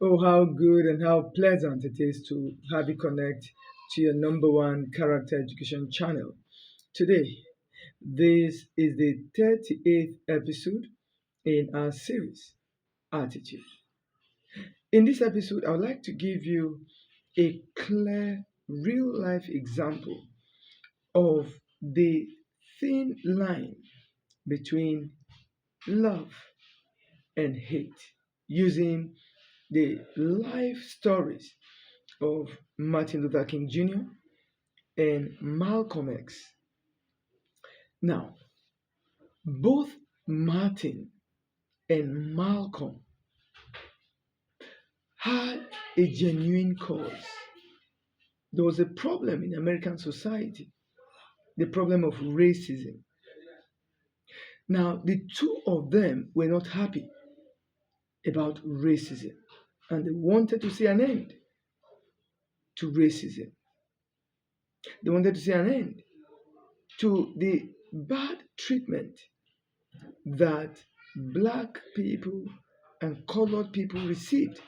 Oh, how good and how pleasant it is to have you connect to your number one character education channel. Today, this is the 38th episode in our series, Attitude. In this episode, I would like to give you a clear, real life example of the thin line between love and hate using the life stories of Martin Luther King Jr. and Malcolm X. Now, both Martin and Malcolm had a genuine cause. There was a problem in American society, the problem of racism. Now, the two of them were not happy about racism and they wanted to see an end to racism. They wanted to see an end to the bad treatment that black people and colored people received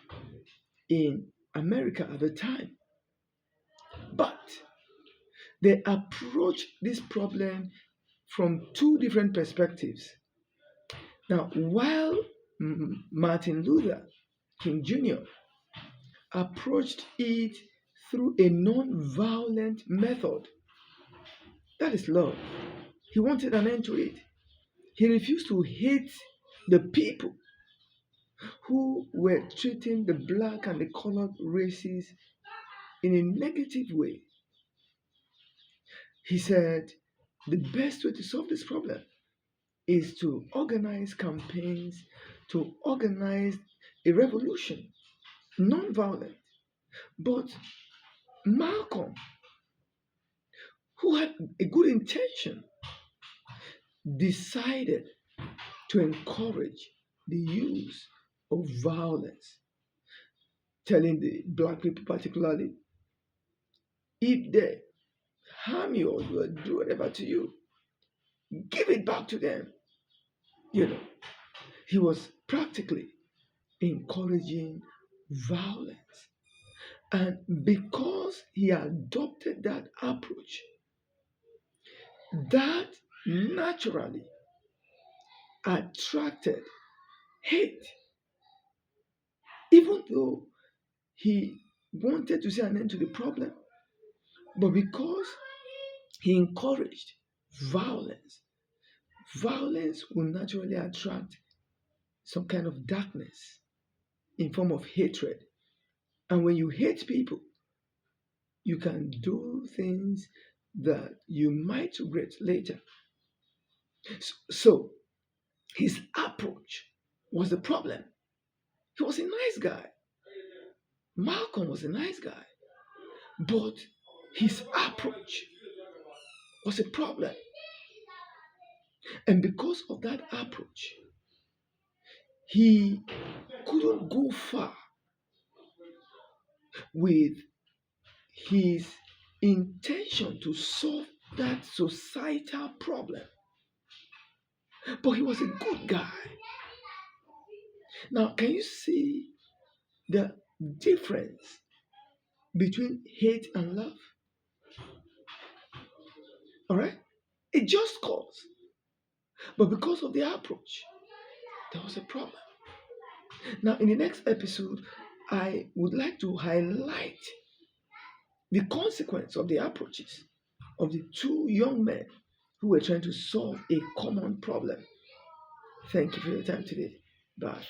in America at the time. But they approached this problem from two different perspectives. Now, while Martin Luther King Jr. approached it through a non-violent method, that is love. He wanted an end to it. He refused to hate the people who were treating the black and the colored races in a negative way. He said the best way to solve this problem is to organize campaigns, to organize a revolution, non-violent. But Malcolm, who had a good intention, decided to encourage the use of violence, telling the black people particularly, if they harm you or do whatever to you, give it back to them. You know, he was practically encouraging violence. And because he adopted that approach, that naturally attracted hate, even though he wanted to see an end to the problem. But because he encouraged violence, violence will naturally attract some kind of darkness in form of hatred. And when you hate people, you can do things that you might regret later. So his approach was the problem. He was a nice guy. Malcolm was a nice guy. But his approach was a problem. And because of that approach, he couldn't go far with his intention to solve that societal problem. But he was a good guy. Now, can you see the difference between hate and love? All right? It just cause. But because of the approach, there was a problem. Now, in the next episode, I would like to highlight the consequence of the approaches of the two young men who were trying to solve a common problem. Thank you for your time today. Bye.